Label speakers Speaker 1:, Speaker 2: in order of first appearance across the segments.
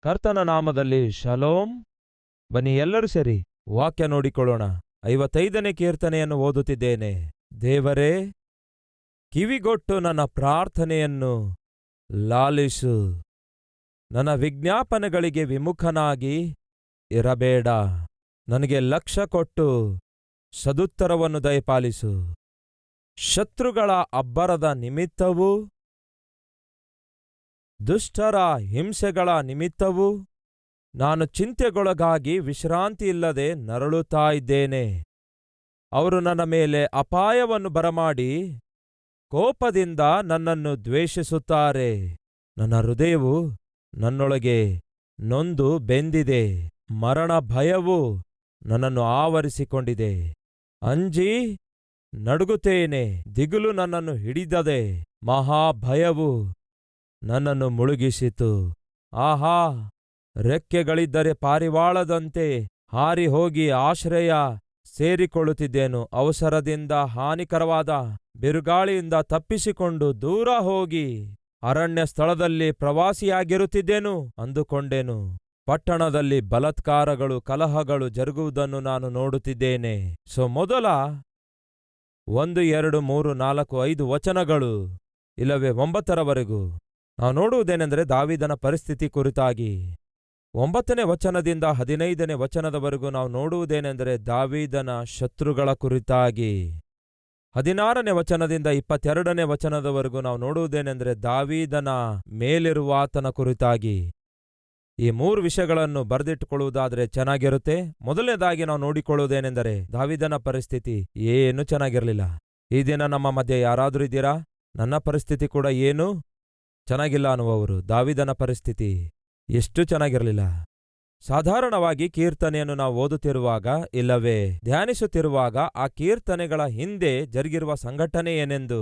Speaker 1: ಕರ್ತನ ನಾಮದಲ್ಲಿ ಶಲೋಮ್. ಬನ್ನಿ ಎಲ್ಲರೂ ಸೇರಿ ವಾಕ್ಯ ನೋಡಿಕೊಳ್ಳೋಣ. 55ನೇ ಕೀರ್ತನೆಯನ್ನು ಓದುತ್ತಿದ್ದೇನೆ. ದೇವರೇ, ಕಿವಿಗೊಟ್ಟು ನನ್ನ ಪ್ರಾರ್ಥನೆಯನ್ನು ಲಾಲಿಸು. ನನ್ನ ವಿಜ್ಞಾಪನೆಗಳಿಗೆ ವಿಮುಖನಾಗಿ ಇರಬೇಡ. ನನಗೆ ಲಕ್ಷ್ಯ ಕೊಟ್ಟು ಸದುತ್ತರವನ್ನು ದಯಪಾಲಿಸು. ಶತ್ರುಗಳ ಅಬ್ಬರದ ನಿಮಿತ್ತವೂ ದುಷ್ಟರ ಹಿಂಸೆಗಳ ನಿಮಿತ್ತವೂ ನಾನು ಚಿಂತೆಗೊಳಗಾಗಿ ವಿಶ್ರಾಂತಿಯಿಲ್ಲದೆ ನರಳುತ್ತಾ ಇದ್ದೇನೆ. ಅವರು ನನ್ನ ಮೇಲೆ ಅಪಾಯವನ್ನು ಬರಮಾಡಿ ಕೋಪದಿಂದ ನನ್ನನ್ನು ದ್ವೇಷಿಸುತ್ತಾರೆ. ನನ್ನ ಹೃದಯವು ನನ್ನೊಳಗೆ ನೊಂದು ಬೆಂದಿದೆ. ಮರಣ ಭಯವು ನನ್ನನ್ನು ಆವರಿಸಿಕೊಂಡಿದೆ. ಅಂಜಿ ನಡುಗುತ್ತೇನೆ. ದಿಗಿಲು ನನ್ನನ್ನು ಹಿಡಿದದೆ. ಮಹಾಭಯವು ನನ್ನನ್ನು ಮುಳುಗಿಸಿತು. ಆಹಾ, ರೆಕ್ಕೆಗಳಿದ್ದರೆ ಪಾರಿವಾಳದಂತೆ ಹಾರಿ ಹೋಗಿ ಆಶ್ರಯ ಸೇರಿಕೊಳ್ಳುತ್ತಿದ್ದೇನು. ಅವಸರದಿಂದ ಹಾನಿಕರವಾದ ಬಿರುಗಾಳಿಯಿಂದ ತಪ್ಪಿಸಿಕೊಂಡು ದೂರ ಹೋಗಿ ಅರಣ್ಯ ಸ್ಥಳದಲ್ಲಿ ಪ್ರವಾಸಿಯಾಗಿರುತ್ತಿದ್ದೇನು ಅಂದುಕೊಂಡೆನು. ಪಟ್ಟಣದಲ್ಲಿ ಬಲಾತ್ಕಾರಗಳು ಕಲಹಗಳು ಜರುಗುವುದನ್ನು ನಾನು ನೋಡುತ್ತಿದ್ದೇನೆ. ಮೊದಲ 1, 2, 3, 4, 5 ವಚನಗಳು ಇಲ್ಲವೇ 9ರವರೆಗೂ ನಾವು ನೋಡುವುದೇನೆಂದರೆ ದಾವೀದನ ಪರಿಸ್ಥಿತಿ ಕುರಿತಾಗಿ. 9ನೇ ವಚನದಿಂದ 15ನೇ ವಚನದವರೆಗೂ ನಾವು ನೋಡುವುದೇನೆಂದರೆ ದಾವೀದನ ಶತ್ರುಗಳ ಕುರಿತಾಗಿ. 16ನೇ ವಚನದಿಂದ 22ನೇ ವಚನದವರೆಗೂ ನಾವು ನೋಡುವುದೇನೆಂದರೆ ದಾವೀದನ ಮೇಲಿರುವಾತನ ಕುರಿತಾಗಿ. ಈ 3 ವಿಷಯಗಳನ್ನು ಬರೆದಿಟ್ಟುಕೊಳ್ಳುವುದಾದರೆ ಚೆನ್ನಾಗಿರುತ್ತೆ. ಮೊದಲನೇದಾಗಿ ನಾವು ನೋಡಿಕೊಳ್ಳುವುದೇನೆಂದರೆ ದಾವೀದನ ಪರಿಸ್ಥಿತಿ ಏನೂ ಚೆನ್ನಾಗಿರಲಿಲ್ಲ. ಈ ದಿನ ನಮ್ಮ ಮಧ್ಯೆ ಯಾರಾದರೂ ಇದ್ದೀರಾ? ನನ್ನ ಪರಿಸ್ಥಿತಿ ಕೂಡ ಏನೂ ಚೆನ್ನಾಗಿಲ್ಲ ಅನ್ನುವವರು. ದಾವೀದನ ಪರಿಸ್ಥಿತಿ ಎಷ್ಟು ಚೆನ್ನಾಗಿರಲಿಲ್ಲ. ಸಾಧಾರಣವಾಗಿ ಕೀರ್ತನೆಯನ್ನು ನಾವು ಓದುತ್ತಿರುವಾಗ ಇಲ್ಲವೇ ಧ್ಯಾನಿಸುತ್ತಿರುವಾಗ ಆ ಕೀರ್ತನೆಗಳ ಹಿಂದೆ ಜರುಗಿರುವ ಸಂಘಟನೆ ಏನೆಂದು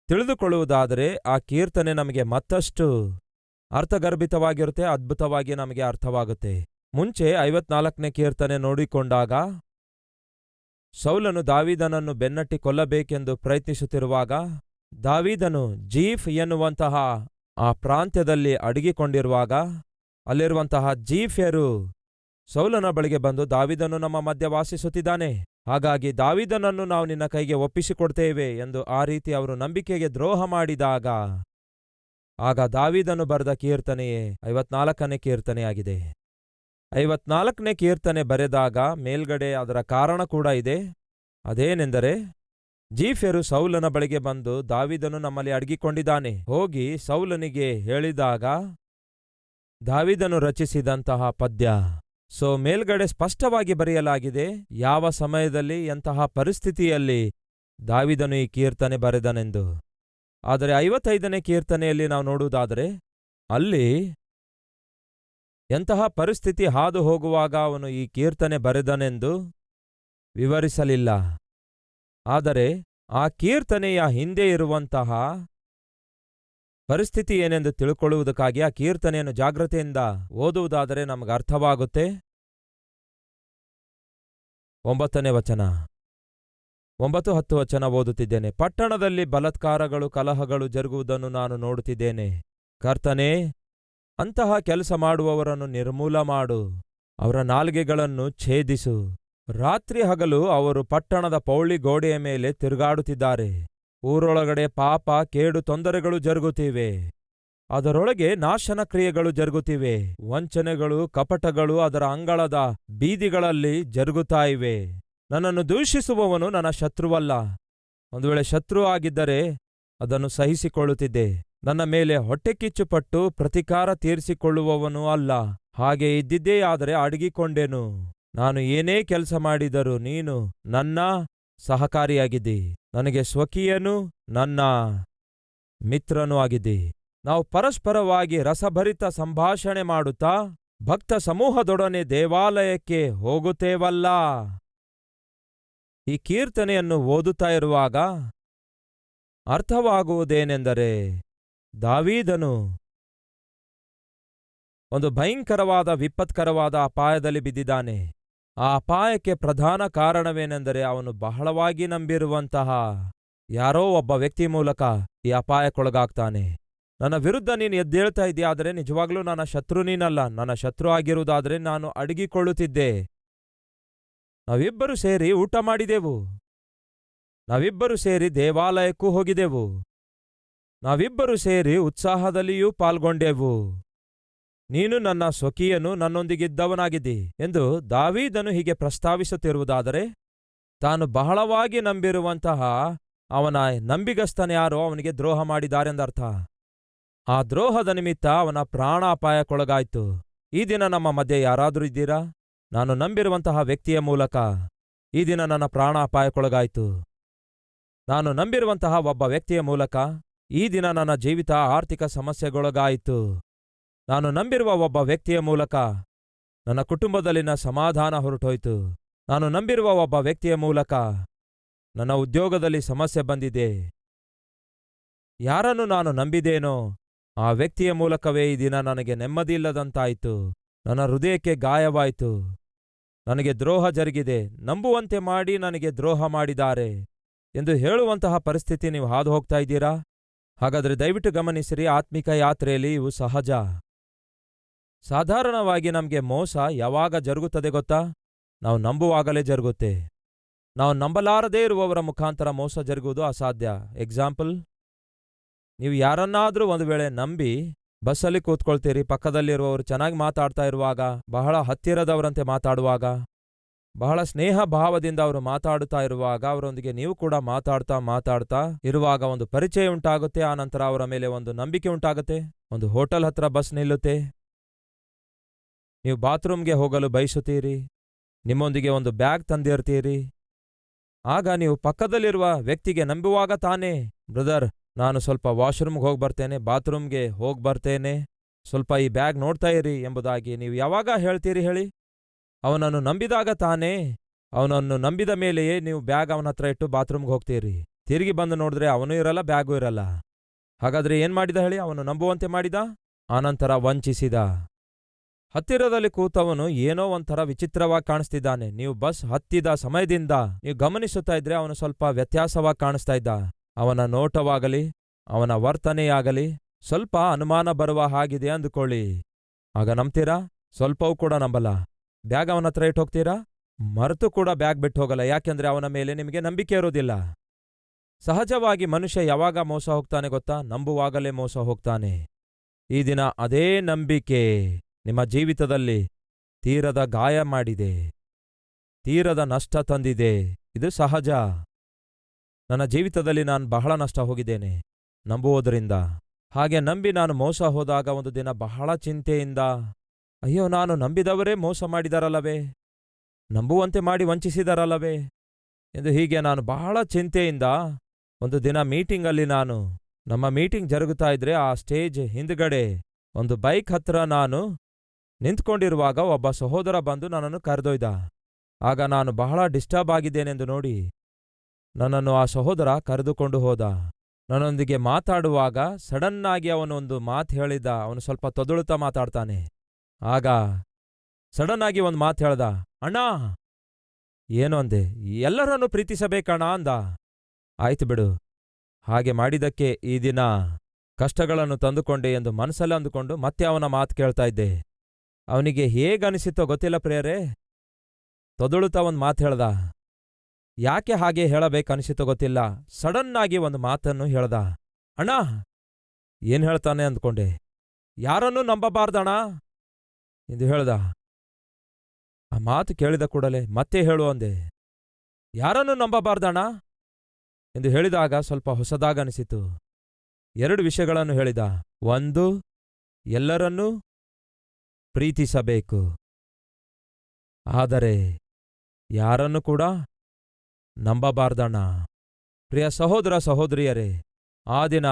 Speaker 1: ತಿಳಿದುಕೊಳ್ಳುವುದಾದರೆ ಆ ಕೀರ್ತನೆ ನಮಗೆ ಮತ್ತಷ್ಟು ಅರ್ಥಗರ್ಭಿತವಾಗಿರುತ್ತೆ, ಅದ್ಭುತವಾಗಿ ನಮಗೆ ಅರ್ಥವಾಗುತ್ತೆ. ಮುಂಚೆ 54ನೇ ಕೀರ್ತನೆ ನೋಡಿಕೊಂಡಾಗ ಸೌಲನು ದಾವೀದನನ್ನು ಬೆನ್ನಟ್ಟಿ ಕೊಲ್ಲಬೇಕೆಂದು ಪ್ರಯತ್ನಿಸುತ್ತಿರುವಾಗ ದಾವೀದನು ಜೀಫ್ ಎನ್ನುವಂತಹ ಆ ಪ್ರಾಂತ್ಯದಲ್ಲಿ ಅಡಗಿಕೊಂಡಿರುವಾಗ ಅಲ್ಲಿರುವಂತಹ ಜೀಫ್ಯರು ಸೌಲನ ಬಳಿಗೆ ಬಂದು, ದಾವೀದನು ನಮ್ಮ ಮಧ್ಯೆ ವಾಸಿಸುತ್ತಿದ್ದಾನೆ, ಹಾಗಾಗಿ ದಾವೀದನನ್ನು ನಾವು ನಿನ್ನ ಕೈಗೆ ಒಪ್ಪಿಸಿಕೊಡ್ತೇವೆ ಎಂದು ಆ ರೀತಿ ಅವರು ನಂಬಿಕೆಗೆ ದ್ರೋಹ ಮಾಡಿದಾಗ ಆಗ ದಾವೀದನು ಬರೆದ ಕೀರ್ತನೆಯೇ 54ನೇ ಕೀರ್ತನೆಯಾಗಿದೆ. 54ನೇ ಕೀರ್ತನೆ ಬರೆದಾಗ ಮೇಲ್ಗಡೆ ಅದರ ಕಾರಣ ಕೂಡ ಇದೆ. ಅದೇನೆಂದರೆ ಜೀಫ್ಯರು ಸೌಲನ ಬಳಿಗೆ ಬಂದು, ದಾವೀದನು ನಮ್ಮಲ್ಲಿ ಅಡಗಿಕೊಂಡಿದ್ದಾನೆ, ಹೋಗಿ ಸೌಲನಿಗೆ ಹೇಳಿದಾಗ ದಾವೀದನು ರಚಿಸಿದಂತಹ ಪದ್ಯ. ಮೇಲ್ಗಡೆ ಸ್ಪಷ್ಟವಾಗಿ ಬರೆಯಲಾಗಿದೆ ಯಾವ ಸಮಯದಲ್ಲಿ ಎಂತಹ ಪರಿಸ್ಥಿತಿಯಲ್ಲಿ ದಾವೀದನು ಈ ಕೀರ್ತನೆ ಬರೆದನೆಂದು. ಆದರೆ 55ನೇ ಕೀರ್ತನೆಯಲ್ಲಿ ನಾವು ನೋಡುವುದಾದರೆ ಅಲ್ಲಿ ಎಂತಹ ಪರಿಸ್ಥಿತಿ ಹಾದು ಹೋಗುವಾಗ ಅವನು ಈ ಕೀರ್ತನೆ ಬರೆದನೆಂದು ವಿವರಿಸಲಿಲ್ಲ. ಆದರೆ ಆ ಕೀರ್ತನೆಯ ಹಿಂದೆ ಇರುವಂತಹ ಪರಿಸ್ಥಿತಿ ಏನೆಂದು ತಿಳ್ಕೊಳ್ಳುವುದಕ್ಕಾಗಿ ಆ ಕೀರ್ತನೆಯನ್ನು ಜಾಗ್ರತೆಯಿಂದ ಓದುವುದಾದರೆ ನಮಗೆ ಅರ್ಥವಾಗುತ್ತೆ. 9ನೇ ವಚನ 9, 10 ವಚನ ಓದುತ್ತಿದ್ದೇನೆ. ಪಟ್ಟಣದಲ್ಲಿ ಬಲಾತ್ಕಾರಗಳು ಕಲಹಗಳು ಜರುಗುವುದನ್ನು ನಾನು ನೋಡುತ್ತಿದ್ದೇನೆ. ಕರ್ತನೇ, ಅಂತಹ ಕೆಲಸ ಮಾಡುವವರನ್ನು ನಿರ್ಮೂಲ ಮಾಡು, ಅವರ ನಾಲಿಗೆಗಳನ್ನು ಛೇದಿಸು. ರಾತ್ರಿ ಹಗಲು ಅವರು ಪಟ್ಟಣದ ಪೌಳಿ ಗೋಡೆಯ ಮೇಲೆ ತಿರುಗಾಡುತ್ತಿದ್ದಾರೆ. ಊರೊಳಗಡೆ ಪಾಪ ಕೇಡು ತೊಂದರೆಗಳು ಜರುಗುತ್ತಿವೆ, ಅದರೊಳಗೆ ನಾಶನ ಕ್ರಿಯೆಗಳು ಜರುಗುತ್ತಿವೆ. ವಂಚನೆಗಳು ಕಪಟಗಳು ಅದರ ಅಂಗಳದ ಬೀದಿಗಳಲ್ಲಿ ಜರುಗುತ್ತಾ ಇವೆ. ನನ್ನನ್ನು ದೂಷಿಸುವವನು ನನ್ನ ಶತ್ರುವಲ್ಲ. ಒಂದು ವೇಳೆ ಶತ್ರು ಆಗಿದ್ದರೆ ಅದನ್ನು ಸಹಿಸಿಕೊಳ್ಳುತ್ತಿದ್ದೆ. ನನ್ನ ಮೇಲೆ ಹೊಟ್ಟೆಕಿಚ್ಚುಪಟ್ಟು ಪ್ರತಿಕಾರ ತೀರಿಸಿಕೊಳ್ಳುವವನೂ ಅಲ್ಲ. ಹಾಗೆ ಇದ್ದಿದ್ದೇ ಆದರೆ ಅಡಗಿಕೊಂಡೆನು. ನಾನು ಏನೇ ಕೆಲಸ ಮಾಡಿದರೂ ನೀನು ನನ್ನ ಸಹಕಾರಿಯಾಗಿದ್ದಿ, ನನಗೆ ಸ್ವಕೀಯನೂ ನನ್ನ ಮಿತ್ರನೂ ಆಗಿದ್ದಿ. ನಾವು ಪರಸ್ಪರವಾಗಿ ರಸಭರಿತ ಸಂಭಾಷಣೆ ಮಾಡುತ್ತಾ ಭಕ್ತ ಸಮೂಹದೊಡನೆ ದೇವಾಲಯಕ್ಕೆ ಹೋಗುತ್ತೇವಲ್ಲ. ಈ ಕೀರ್ತನೆಯನ್ನು ಓದುತ್ತಾ ಇರುವಾಗ ಅರ್ಥವಾಗುವುದೇನೆಂದರೆ ದಾವೀದನು ಒಂದು ಭಯಂಕರವಾದ ವಿಪತ್ಕರವಾದ ಅಪಾಯದಲ್ಲಿ ಬಿದ್ದಿದ್ದಾನೆ. ಆ ಅಪಾಯಕ್ಕೆ ಪ್ರಧಾನ ಕಾರಣವೇನೆಂದರೆ ಅವನು ಬಹಳವಾಗಿ ನಂಬಿರುವಂತಹ ಯಾರೋ ಒಬ್ಬ ವ್ಯಕ್ತಿ ಮೂಲಕ ಈ ಅಪಾಯಕ್ಕೊಳಗಾಗ್ತಾನೆ. ನನ್ನ ವಿರುದ್ಧ ನೀನು ಎದ್ದೇಳ್ತಾ ಇದೆಯಾ, ಆದರೆ ನಿಜವಾಗ್ಲೂ ನನ್ನ ಶತ್ರು ನೀನಲ್ಲ. ನನ್ನ ಶತ್ರು ಆಗಿರುವುದಾದರೆ ನಾನು ಅಡಗಿಕೊಳ್ಳುತ್ತಿದ್ದೆ. ನಾವಿಬ್ಬರು ಸೇರಿ ಊಟ ಮಾಡಿದೆವು, ನಾವಿಬ್ಬರು ಸೇರಿ ದೇವಾಲಯಕ್ಕೂ ಹೋಗಿದೆವು, ನಾವಿಬ್ಬರು ಸೇರಿ ಉತ್ಸಾಹದಲ್ಲಿಯೂ ಪಾಲ್ಗೊಂಡೆವು. ನೀನು ನನ್ನ ಸ್ವಕೀಯನು, ನನ್ನೊಂದಿಗಿದ್ದವನಾಗಿದ್ದಿ ಎಂದು ದಾವೀದನು ಹೀಗೆ ಪ್ರಸ್ತಾವಿಸುತ್ತಿರುವುದಾದರೆ ತಾನು ಬಹಳವಾಗಿ ನಂಬಿರುವಂತಹ ಅವನ ನಂಬಿಗಸ್ತನ್ಯಾರೋ ಅವನಿಗೆ ದ್ರೋಹ ಮಾಡಿದಾರೆಂದರ್ಥ. ಆ ದ್ರೋಹದ ನಿಮಿತ್ತ ಅವನ ಪ್ರಾಣಾಪಾಯಕ್ಕೊಳಗಾಯ್ತು. ಈ ದಿನ ನಮ್ಮ ಮಧ್ಯೆ ಯಾರಾದರೂ ಇದ್ದೀರಾ? ನಾನು ನಂಬಿರುವಂತಹ ವ್ಯಕ್ತಿಯ ಮೂಲಕ ಈ ದಿನ ನನ್ನ ಪ್ರಾಣಾಪಾಯಕ್ಕೊಳಗಾಯ್ತು. ನಾನು ನಂಬಿರುವಂತಹ ಒಬ್ಬ ವ್ಯಕ್ತಿಯ ಮೂಲಕ ಈ ದಿನ ನನ್ನ ಜೀವಿತ ಆರ್ಥಿಕ ಸಮಸ್ಯೆಗೊಳಗಾಯಿತು. ನಾನು ನಂಬಿರುವ ಒಬ್ಬ ವ್ಯಕ್ತಿಯ ಮೂಲಕ ನನ್ನ ಕುಟುಂಬದಲ್ಲಿನ ಸಮಾಧಾನ ಹೊರಟೋಯ್ತು. ನಾನು ನಂಬಿರುವ ಒಬ್ಬ ವ್ಯಕ್ತಿಯ ಮೂಲಕ ನನ್ನ ಉದ್ಯೋಗದಲ್ಲಿ ಸಮಸ್ಯೆ ಬಂದಿದೆ. ಯಾರನ್ನು ನಾನು ನಂಬಿದೇನೋ ಆ ವ್ಯಕ್ತಿಯ ಮೂಲಕವೇ ಈ ದಿನ ನನಗೆ ನೆಮ್ಮದಿಯಿಲ್ಲದಂತಾಯಿತು. ನನ್ನ ಹೃದಯಕ್ಕೆ ಗಾಯವಾಯಿತು. ನನಗೆ ದ್ರೋಹ ಜರುಗಿದೆ, ನಂಬುವಂತೆ ಮಾಡಿ ನನಗೆ ದ್ರೋಹ ಮಾಡಿದ್ದಾರೆ ಎಂದು ಹೇಳುವಂತಹ ಪರಿಸ್ಥಿತಿ ನೀವು ಹಾದು ಹೋಗ್ತಾ ಇದ್ದೀರಾ? ಹಾಗಾದರೆ ದಯವಿಟ್ಟು ಗಮನಿಸಿರಿ, ಆತ್ಮಿಕ ಯಾತ್ರೆಯಲ್ಲಿ ಇವು ಸಹಜ. ಸಾಧಾರಣವಾಗಿ ನಮಗೆ ಮೋಸ ಯಾವಾಗ ಜರುಗುತ್ತದೆ ಗೊತ್ತಾ? ನಾವು ನಂಬುವಾಗಲೇ ಜರುಗುತ್ತೆ. ನಾವು ನಂಬಲಾರದೇ ಇರುವವರ ಮುಖಾಂತರ ಮೋಸ ಜರುಗುವುದು ಅಸಾಧ್ಯ. ಎಕ್ಸಾಂಪಲ್, ನೀವು ಯಾರನ್ನಾದರೂ ಒಂದು ವೇಳೆ ನಂಬಿ ಬಸ್ಸಲ್ಲಿ ಕೂತ್ಕೊಳ್ತೀರಿ, ಪಕ್ಕದಲ್ಲಿರುವವರು ಚೆನ್ನಾಗಿ ಮಾತಾಡ್ತಾ ಇರುವಾಗ, ಬಹಳ ಹತ್ತಿರದವರಂತೆ ಮಾತಾಡುವಾಗ, ಬಹಳ ಸ್ನೇಹ ಭಾವದಿಂದ ಅವರು ಮಾತಾಡುತ್ತಾ ಇರುವಾಗ ಅವರೊಂದಿಗೆ ನೀವು ಕೂಡ ಮಾತಾಡ್ತಾ ಇರುವಾಗ ಒಂದು ಪರಿಚಯ ಉಂಟಾಗುತ್ತೆ. ಆ ನಂತರ ಅವರ ಮೇಲೆ ಒಂದು ನಂಬಿಕೆ ಉಂಟಾಗುತ್ತೆ. ಒಂದು ಹೋಟೆಲ್ ಹತ್ರ ಬಸ್ ನಿಲ್ಲುತ್ತೆ, ನೀವು ಬಾತ್ರೂಮ್ಗೆ ಹೋಗಲು ಬಯಸುತ್ತೀರಿ, ನಿಮ್ಮೊಂದಿಗೆ ಒಂದು ಬ್ಯಾಗ್ ತಂದಿರ್ತೀರಿ. ಆಗ ನೀವು ಪಕ್ಕದಲ್ಲಿರುವ ವ್ಯಕ್ತಿಗೆ ನಂಬುವಾಗ ತಾನೇ, ಬ್ರದರ್ ನಾನು ಸ್ವಲ್ಪ ವಾಶ್ರೂಮ್ಗೆ ಹೋಗ್ಬರ್ತೇನೆ, ಬಾತ್ರೂಮ್ಗೆ ಹೋಗ್ಬರ್ತೇನೆ, ಸ್ವಲ್ಪ ಈ ಬ್ಯಾಗ್ ನೋಡ್ತಾ ಇರಿ ಎಂಬುದಾಗಿ ನೀವು ಯಾವಾಗ ಹೇಳ್ತೀರಿ ಹೇಳಿ? ಅವನನ್ನು ನಂಬಿದಾಗ ತಾನೇ, ಅವನನ್ನು ನಂಬಿದ ಮೇಲೆಯೇ ನೀವು ಬ್ಯಾಗ್ ಅವನ ಹತ್ರ ಇಟ್ಟು ಬಾತ್ರೂಮ್ಗೆ ಹೋಗ್ತೀರಿ. ತಿರುಗಿ ಬಂದು ನೋಡಿದ್ರೆ ಅವನೂ ಇರಲ್ಲ, ಬ್ಯಾಗೂ ಇರಲ್ಲ. ಹಾಗಾದ್ರೆ ಏನ್ ಮಾಡಿದ ಹೇಳಿ? ಅವನು ನಂಬುವಂತೆ ಮಾಡಿದ, ಆನಂತರ ವಂಚಿಸಿದ. ಹತ್ತಿರದಲ್ಲಿ ಕೂತವನು ಏನೋ ಒಂಥರ ವಿಚಿತ್ರವಾಗಿ ಕಾಣಿಸ್ತಿದ್ದಾನೆ. ನೀವು ಬಸ್ ಹತ್ತಿದ ಸಮಯದಿಂದ ನೀವು ಗಮನಿಸುತ್ತಾ ಇದ್ರೆ ಅವನು ಸ್ವಲ್ಪ ವ್ಯತ್ಯಾಸವಾಗಿ ಕಾಣಿಸ್ತಾ ಇದ್ದ. ಅವನ ನೋಟವಾಗಲಿ ಅವನ ವರ್ತನೆಯಾಗಲಿ ಸ್ವಲ್ಪ ಅನುಮಾನ ಬರುವ ಹಾಗಿದೆ ಅಂದುಕೊಳ್ಳಿ. ಆಗ ನಂಬ್ತೀರಾ? ಸ್ವಲ್ಪವೂ ಕೂಡ ನಂಬಲ್ಲ. ಬ್ಯಾಗ್ ಅವನ ಹತ್ರ ಇಟ್ಟು ಹೋಗ್ತೀರಾ? ಮರೆತು ಕೂಡ ಬ್ಯಾಗ್ ಬಿಟ್ಟು ಹೋಗಲ್ಲ. ಯಾಕೆಂದ್ರೆ ಅವನ ಮೇಲೆ ನಿಮಗೆ ನಂಬಿಕೆ ಇರೋದಿಲ್ಲ. ಸಹಜವಾಗಿ ಮನುಷ್ಯ ಯಾವಾಗ ಮೋಸ ಹೋಗ್ತಾನೆ ಗೊತ್ತಾ? ನಂಬುವಾಗಲೇ ಮೋಸ ಹೋಗ್ತಾನೆ. ಈ ದಿನ ಅದೇ ನಂಬಿಕೆ ನಿಮ್ಮ ಜೀವಿತದಲ್ಲಿ ತೀರದ ಗಾಯ ಮಾಡಿದೆ, ತೀರದ ನಷ್ಟ ತಂದಿದೆ. ಇದು ಸಹಜ. ನನ್ನ ಜೀವಿತದಲ್ಲಿ ನಾನು ಬಹಳ ನಷ್ಟ ಹೋಗಿದ್ದೇನೆ ನಂಬುವುದರಿಂದ. ಹಾಗೆ ನಂಬಿ ನಾನು ಮೋಸ ಹೋದಾಗ ಒಂದು ದಿನ ಬಹಳ ಚಿಂತೆಯಿಂದ, ಅಯ್ಯೋ ನಾನು ನಂಬಿದವರೇ ಮೋಸ ಮಾಡಿದಾರಲ್ಲವೇ, ನಂಬುವಂತೆ ಮಾಡಿ ವಂಚಿಸಿದಾರಲ್ಲವೇ ಎಂದು ಹೀಗೆ ನಾನು ಬಹಳ ಚಿಂತೆಯಿಂದ ಒಂದು ದಿನ ಮೀಟಿಂಗಲ್ಲಿ ನಮ್ಮ ಮೀಟಿಂಗ್ ಜರುಗುತ್ತಾ ಇದ್ರೆ ಆ ಸ್ಟೇಜ್ ಹಿಂದ್ಗಡೆ ಒಂದು ಬೈಕ್ ಹತ್ರ ನಾನು ನಿಂತ್ಕೊಂಡಿರುವಾಗ ಒಬ್ಬ ಸಹೋದರ ಬಂದು ನನ್ನನ್ನು ಕರೆದೊಯ್ದ. ಆಗ ನಾನು ಬಹಳ ಡಿಸ್ಟರ್ಬ್ ಆಗಿದ್ದೇನೆಂದು ನೋಡಿ ನನ್ನನ್ನು ಆ ಸಹೋದರ ಕರೆದುಕೊಂಡು ಹೋದ. ನನ್ನೊಂದಿಗೆ ಮಾತಾಡುವಾಗ ಸಡನ್ನಾಗಿ ಅವನೊಂದು ಮಾತು ಹೇಳಿದ. ಅವನು ಸ್ವಲ್ಪ ತೊದಳುತ್ತಾ ಮಾತಾಡ್ತಾನೆ. ಆಗ ಸಡನ್ನಾಗಿ ಒಂದು ಮಾತು ಹೇಳ್ದ, ಅಣ್ಣ. ಏನು ಅಂದೆ? ಎಲ್ಲರನ್ನೂ ಪ್ರೀತಿಸಬೇಕಣ್ಣ ಅಂದ. ಆಯ್ತು ಬಿಡು, ಹಾಗೆ ಮಾಡಿದ್ದಕ್ಕೆ ಈ ದಿನ ಕಷ್ಟಗಳನ್ನು ತಂದುಕೊಂಡೆ ಎಂದು ಮನಸ್ಸಲ್ಲಿ ಅಂದುಕೊಂಡು ಮತ್ತೆ ಅವನ ಮಾತು ಕೇಳ್ತಾ ಇದ್ದೆ. ಅವನಿಗೆ ಹೇಗನಿಸಿತೋ ಗೊತ್ತಿಲ್ಲ ಪ್ರಿಯರೇ, ತೊದಳುತ್ತಾ ಒಂದು ಮಾತು ಹೇಳ್ದ. ಯಾಕೆ ಹಾಗೆ ಹೇಳಬೇಕನಿಸಿತೋ ಗೊತ್ತಿಲ್ಲ, ಸಡನ್ನಾಗಿ ಒಂದು ಮಾತನ್ನು ಹೇಳ್ದ. ಅಣ್ಣ, ಏನ್ ಹೇಳ್ತಾನೆ ಅಂದ್ಕೊಂಡೆ. ಯಾರನ್ನೂ ನಂಬಬಾರ್ದಣ್ಣ ಎಂದು ಹೇಳ್ದ. ಆ ಮಾತು ಕೇಳಿದ ಕೂಡಲೇ ಮತ್ತೆ ಹೇಳು ಅಂದೆ. ಯಾರನ್ನೂ ನಂಬಬಾರ್ದಣ್ಣ ಎಂದು ಹೇಳಿದಾಗ ಸ್ವಲ್ಪ ಹೊಸದಾಗನಿಸಿತು. 2 ವಿಷಯಗಳನ್ನು ಹೇಳಿದ. 1, ಎಲ್ಲರನ್ನೂ ಪ್ರೀತಿಸಬೇಕು, ಆದರೆ ಯಾರನ್ನು ಕೂಡ ನಂಬಬಾರ್ದಣ್ಣ. ಪ್ರಿಯ ಸಹೋದರ ಸಹೋದರಿಯರೇ, ಆ ದಿನ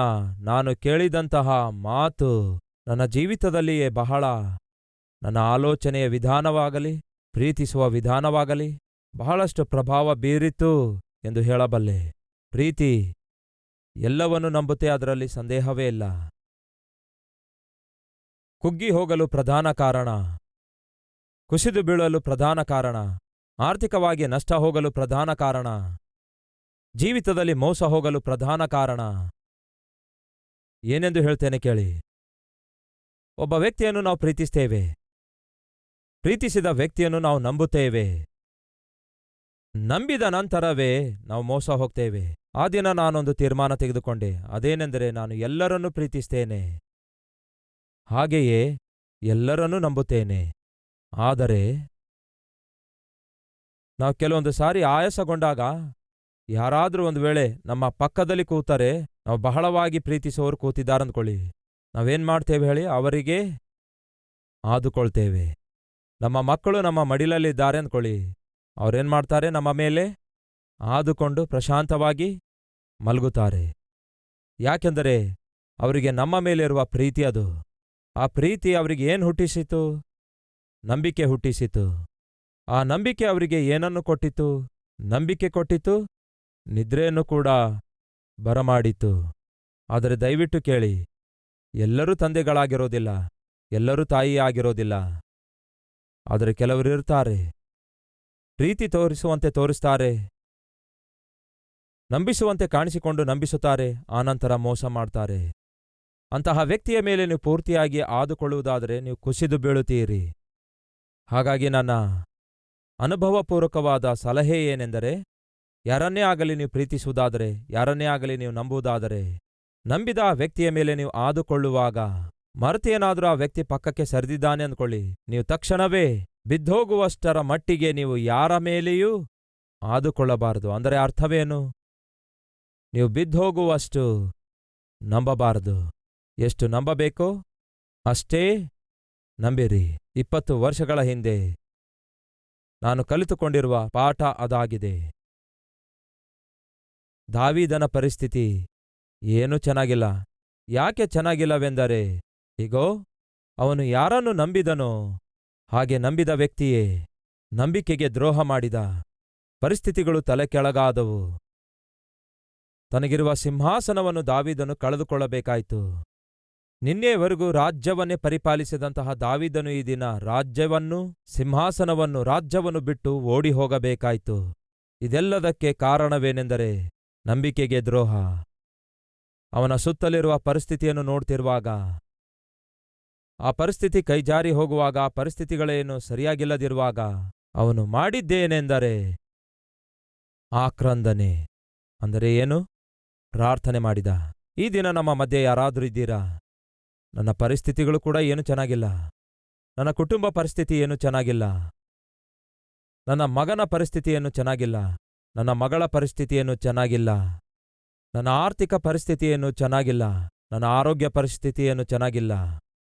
Speaker 1: ನಾನು ಕೇಳಿದಂತಹ ಮಾತು ನನ್ನ ಜೀವಿತದಲ್ಲಿಯೇ ಬಹಳ, ನನ್ನ ಆಲೋಚನೆಯ ವಿಧಾನವಾಗಲಿ ಪ್ರೀತಿಸುವ ವಿಧಾನವಾಗಲಿ ಬಹಳಷ್ಟು ಪ್ರಭಾವ ಬೀರಿತು ಎಂದು ಹೇಳಬಲ್ಲೆ. ಪ್ರೀತಿ ಎಲ್ಲವನ್ನೂ ನಂಬುತ್ತೆ, ಅದರಲ್ಲಿ ಸಂದೇಹವೇ ಇಲ್ಲ. ಕುಗ್ಗಿ ಹೋಗಲು ಪ್ರಧಾನ ಕಾರಣ, ಕುಸಿದು ಬೀಳಲು ಪ್ರಧಾನ ಕಾರಣ, ಆರ್ಥಿಕವಾಗಿ ನಷ್ಟ ಹೋಗಲು ಪ್ರಧಾನ ಕಾರಣ, ಜೀವಿತದಲ್ಲಿ ಮೋಸ ಹೋಗಲು ಪ್ರಧಾನ ಕಾರಣ ಏನೆಂದು ಹೇಳ್ತೇನೆ ಕೇಳಿ. ಒಬ್ಬ ವ್ಯಕ್ತಿಯನ್ನು ನಾವು ಪ್ರೀತಿಸ್ತೇವೆ, ಪ್ರೀತಿಸಿದ ವ್ಯಕ್ತಿಯನ್ನು ನಾವು ನಂಬುತ್ತೇವೆ, ನಂಬಿದ ನಂತರವೇ ನಾವು ಮೋಸ ಹೋಗ್ತೇವೆ. ಆ ದಿನ ನಾನೊಂದು ತೀರ್ಮಾನ ತೆಗೆದುಕೊಂಡೆ, ಅದೇನೆಂದರೆ ನಾನು ಎಲ್ಲರನ್ನೂ ಪ್ರೀತಿಸ್ತೇನೆ, ಹಾಗೆಯೇ ಎಲ್ಲರನ್ನೂ ನಂಬುತ್ತೇನೆ. ಆದರೆ ನಾವು ಕೆಲವೊಂದು ಸಾರಿ ಆಯಾಸಗೊಂಡಾಗ ಯಾರಾದರೂ ಒಂದು ವೇಳೆ ನಮ್ಮ ಪಕ್ಕದಲ್ಲಿ ಕೂತರೆ, ನಾವು ಬಹಳವಾಗಿ ಪ್ರೀತಿಸುವವರು ಕೂತಿದ್ದಾರಂದ್ಕೊಳ್ಳಿ, ನಾವೇನ್ ಮಾಡ್ತೇವೆ ಹೇಳಿ, ಅವರಿಗೆ ಆದುಕೊಳ್ತೇವೆ. ನಮ್ಮ ಮಕ್ಕಳು ನಮ್ಮ ಮಡಿಲಲ್ಲಿದ್ದಾರೆ ಅಂದ್ಕೊಳ್ಳಿ, ಅವರೇನ್ ಮಾಡ್ತಾರೆ, ನಮ್ಮ ಮೇಲೆ ಆದುಕೊಂಡು ಪ್ರಶಾಂತವಾಗಿ ಮಲಗುತ್ತಾರೆ. ಯಾಕೆಂದರೆ ಅವರಿಗೆ ನಮ್ಮ ಮೇಲಿರುವ ಪ್ರೀತಿ ಅದು. ಆ ಪ್ರೀತಿ ಅವರಿಗೆ ಏನು ಹುಟ್ಟಿಸಿತು? ನಂಬಿಕೆ ಹುಟ್ಟಿಸಿತು. ಆ ನಂಬಿಕೆ ಅವರಿಗೆ ಏನನ್ನು ಕೊಟ್ಟಿತು? ನಂಬಿಕೆ ಕೊಟ್ಟಿತು, ನಿದ್ರೆಯನ್ನು ಕೂಡ ಬರಮಾಡಿತು. ಆದರೆ ದಯವಿಟ್ಟು ಕೇಳಿ, ಎಲ್ಲರೂ ತಂದೆಗಳಾಗಿರೋದಿಲ್ಲ, ಎಲ್ಲರೂ ತಾಯಿಯಾಗಿರೋದಿಲ್ಲ. ಆದರೆ ಕೆಲವರಿರ್ತಾರೆ, ಪ್ರೀತಿ ತೋರಿಸುವಂತೆ ತೋರಿಸ್ತಾರೆ, ನಂಬಿಸುವಂತೆ ಕಾಣಿಸಿಕೊಂಡು ನಂಬಿಸುತ್ತಾರೆ, ಆನಂತರ ಮೋಸ ಮಾಡ್ತಾರೆ. ಅಂತಹ ವ್ಯಕ್ತಿಯ ಮೇಲೆ ನೀವು ಪೂರ್ತಿಯಾಗಿ ಆದುಕೊಳ್ಳುವುದಾದರೆ ನೀವು ಕುಸಿದು ಬೀಳುತ್ತೀರಿ. ಹಾಗಾಗಿ ನನ್ನ ಅನುಭವಪೂರ್ವಕವಾದ ಸಲಹೆ ಏನೆಂದರೆ, ಯಾರನ್ನೇ ಆಗಲಿ ನೀವು ಪ್ರೀತಿಸುವುದಾದರೆ, ಯಾರನ್ನೇ ಆಗಲಿ ನೀವು ನಂಬುವುದಾದರೆ, ನಂಬಿದ ಆ ವ್ಯಕ್ತಿಯ ಮೇಲೆ ನೀವು ಆದುಕೊಳ್ಳುವಾಗ ಮರೆತೇನಾದರೂ ಆ ವ್ಯಕ್ತಿ ಪಕ್ಕಕ್ಕೆ ಸರಿದಿದ್ದಾನೆ ಅಂದ್ಕೊಳ್ಳಿ, ನೀವು ತಕ್ಷಣವೇ ಬಿದ್ದೋಗುವಷ್ಟರ ಮಟ್ಟಿಗೆ ನೀವು ಯಾರ ಮೇಲೆಯೂ ಆದುಕೊಳ್ಳಬಾರದು. ಅಂದರೆ ಅರ್ಥವೇನು? ನೀವು ಬಿದ್ದೋಗುವಷ್ಟು ನಂಬಬಾರದು. ಎಷ್ಟು ನಂಬಬೇಕೋ ಅಷ್ಟೇ ನಂಬಿರಿ. 20 ವರ್ಷಗಳ ಹಿಂದೆ ನಾನು ಕಲಿತುಕೊಂಡಿರುವ ಪಾಠ ಅದಾಗಿದೆ. ದಾವೀದನ ಪರಿಸ್ಥಿತಿ ಏನೂ ಚೆನ್ನಾಗಿಲ್ಲ. ಯಾಕೆ ಚೆನ್ನಾಗಿಲ್ಲವೆಂದರೆ, ಹೀಗೋ ಅವನು ಯಾರನ್ನು ನಂಬಿದನೋ ಹಾಗೆ ನಂಬಿದ ವ್ಯಕ್ತಿಯೇ ನಂಬಿಕೆಗೆ ದ್ರೋಹ ಮಾಡಿದ. ಪರಿಸ್ಥಿತಿಗಳು ತಲೆ ಕೆಳಗಾದವು. ತನಗಿರುವ ಸಿಂಹಾಸನವನ್ನು ದಾವೀದನು ಕಳೆದುಕೊಳ್ಳಬೇಕಾಯಿತು. ನಿನ್ನೆಯವರೆಗೂ ರಾಜ್ಯವನ್ನೇ ಪರಿಪಾಲಿಸಿದಂತಹ ದಾವೀದನು ಈ ದಿನ ರಾಜ್ಯವನ್ನು, ಸಿಂಹಾಸನವನ್ನು, ರಾಜ್ಯವನ್ನು ಬಿಟ್ಟು ಓಡಿ ಹೋಗಬೇಕಾಯಿತು. ಇದೆಲ್ಲದಕ್ಕೆ ಕಾರಣವೇನೆಂದರೆ ನಂಬಿಕೆಗೆ ದ್ರೋಹ. ಅವನ ಸುತ್ತಲಿರುವ ಪರಿಸ್ಥಿತಿಯನ್ನು ನೋಡ್ತಿರುವಾಗ, ಆ ಪರಿಸ್ಥಿತಿ ಕೈಜಾರಿ ಹೋಗುವಾಗ, ಆ ಪರಿಸ್ಥಿತಿಗಳೇನು ಸರಿಯಾಗಿಲ್ಲದಿರುವಾಗ ಅವನು ಮಾಡಿದ್ದೇನೆಂದರೆ ಆಕ್ರಂದನೆ. ಅಂದರೆ ಏನು? ಪ್ರಾರ್ಥನೆ ಮಾಡಿದ. ಈ ದಿನ ನಮ್ಮ ಮಧ್ಯೆ ಯಾರಾದರೂ ಇದ್ದೀರಾ? ನನ್ನ ಪರಿಸ್ಥಿತಿಗಳು ಕೂಡ ಏನು ಚೆನ್ನಾಗಿಲ್ಲ, ನನ್ನ ಕುಟುಂಬ ಪರಿಸ್ಥಿತಿ ಏನು ಚೆನ್ನಾಗಿಲ್ಲ, ನನ್ನ ಮಗನ ಪರಿಸ್ಥಿತಿ ಏನು ಚೆನ್ನಾಗಿಲ್ಲ, ನನ್ನ ಮಗಳ ಪರಿಸ್ಥಿತಿ ಏನು ಚೆನ್ನಾಗಿಲ್ಲ, ನನ್ನ ಆರ್ಥಿಕ ಪರಿಸ್ಥಿತಿ ಏನು ಚೆನ್ನಾಗಿಲ್ಲ, ನನ್ನ ಆರೋಗ್ಯ ಪರಿಸ್ಥಿತಿ ಏನು ಚೆನ್ನಾಗಿಲ್ಲ,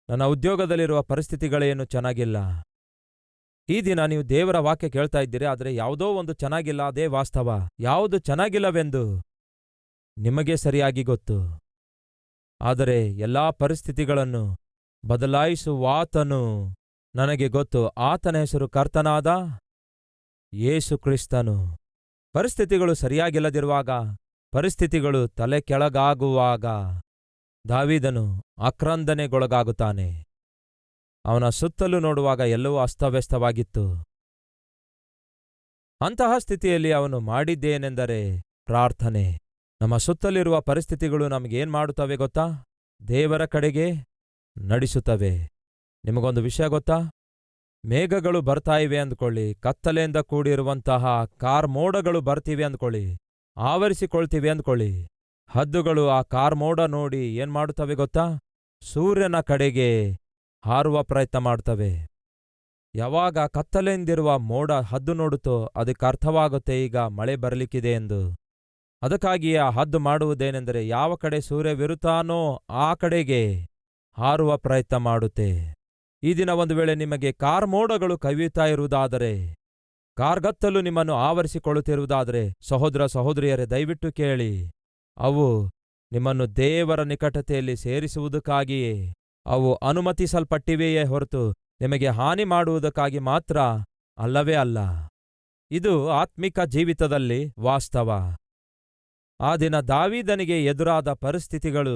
Speaker 1: ನನ್ನ ಉದ್ಯೋಗದಲ್ಲಿರುವ ಪರಿಸ್ಥಿತಿಗಳೇನು ಚೆನ್ನಾಗಿಲ್ಲ. ಈ ದಿನ ನೀವು ದೇವರ ವಾಕ್ಯ ಕೇಳ್ತಾ ಇದ್ದೀರಿ, ಆದರೆ ಯಾವುದೋ ಒಂದು ಚೆನ್ನಾಗಿಲ್ಲ, ಅದೇ ವಾಸ್ತವ. ಯಾವುದು ಚೆನ್ನಾಗಿಲ್ಲವೆಂದು ನಿಮಗೆ ಸರಿಯಾಗಿ ಗೊತ್ತು. ಆದರೆ ಎಲ್ಲಾ ಪರಿಸ್ಥಿತಿಗಳನ್ನು ಬದಲಾಯಿಸುವಾತನು ನನಗೆ ಗೊತ್ತು. ಆತನ ಹೆಸರು ಕರ್ತನಾದ ಯೇಸು ಕ್ರಿಸ್ತನು. ಪರಿಸ್ಥಿತಿಗಳು ಸರಿಯಾಗಿಲ್ಲದಿರುವಾಗ, ಪರಿಸ್ಥಿತಿಗಳು ತಲೆ ಕೆಳಗಾಗುವಾಗ ದಾವೀದನು ಆಕ್ರಂದನೆಗೊಳಗಾಗುತ್ತಾನೆ. ಅವನ ಸುತ್ತಲೂ ನೋಡುವಾಗ ಎಲ್ಲವೂ ಅಸ್ತವ್ಯಸ್ತವಾಗಿತ್ತು. ಅಂತಹ ಸ್ಥಿತಿಯಲ್ಲಿ ಅವನು ಮಾಡಿದ್ದೇನೆಂದರೆ ಪ್ರಾರ್ಥನೆ. ನಮ್ಮ ಸುತ್ತಲಿರುವ ಪರಿಸ್ಥಿತಿಗಳು ನಮಗೇನ್ ಮಾಡುತ್ತವೆ ಗೊತ್ತಾ? ದೇವರ ಕಡೆಗೆ ನಡೆಸುತ್ತವೆ. ನಿಮಗೊಂದು ವಿಷಯ ಗೊತ್ತಾ? ಮೇಘಗಳು ಬರ್ತಾ ಇವೆ ಅಂದ್ಕೊಳ್ಳಿ, ಕತ್ತಲೆಯಿಂದ ಕೂಡಿರುವಂತಹ ಕಾರ್ಮೋಡಗಳು ಬರ್ತಿವೆ ಅಂದ್ಕೊಳ್ಳಿ, ಆವರಿಸಿಕೊಳ್ತಿವೆ ಅಂದ್ಕೊಳ್ಳಿ. ಹದ್ದುಗಳು ಆ ಕಾರ್ಮೋಡ ನೋಡಿ ಏನ್ ಮಾಡುತ್ತವೆ ಗೊತ್ತಾ? ಸೂರ್ಯನ ಕಡೆಗೆ ಹಾರುವ ಪ್ರಯತ್ನ ಮಾಡ್ತವೆ. ಯಾವಾಗ ಕತ್ತಲೆಯಿಂದಿರುವ ಮೋಡ ಹದ್ದು ನೋಡುತ್ತೋ ಅದಕ್ಕೆ ಅರ್ಥವಾಗುತ್ತೆ ಈಗ ಮಳೆ ಬರಲಿಕ್ಕಿದೆ ಎಂದು. ಅದಕ್ಕಾಗಿಯೇ ಆ ಹದ್ದು ಮಾಡುವುದೇನೆಂದರೆ, ಯಾವ ಕಡೆ ಸೂರ್ಯವಿರುತ್ತಾನೋ ಆ ಕಡೆಗೆ ಹಾರುವ ಪ್ರಯತ್ನ ಮಾಡುತ್ತೆ. ಈ ದಿನ ಒಂದು ವೇಳೆ ನಿಮಗೆ ಕಾರ್ಮೋಡಗಳು ಕವಿಯುತ್ತಾ ಇರುವುದಾದರೆ, ಕಾರ್ಗತ್ತಲು ನಿಮ್ಮನ್ನು ಆವರಿಸಿಕೊಳ್ಳುತ್ತಿರುವುದಾದರೆ, ಸಹೋದರ ಸಹೋದರಿಯರೇ ದಯವಿಟ್ಟು ಕೇಳಿ, ಅವು ನಿಮ್ಮನ್ನು ದೇವರ ನಿಕಟತೆಯಲ್ಲಿ ಸೇರಿಸುವುದಕ್ಕಾಗಿಯೇ ಅವು ಅನುಮತಿಸಲ್ಪಟ್ಟಿವೆಯೇ ಹೊರತು ನಿಮಗೆ ಹಾನಿ ಮಾಡುವುದಕ್ಕಾಗಿ ಮಾತ್ರ ಅಲ್ಲವೇ ಅಲ್ಲ. ಇದು ಆತ್ಮಿಕ ಜೀವಿತದಲ್ಲಿ ವಾಸ್ತವ. ಆ ದಿನ ದಾವೀದನಿಗೆ ಎದುರಾದ ಪರಿಸ್ಥಿತಿಗಳು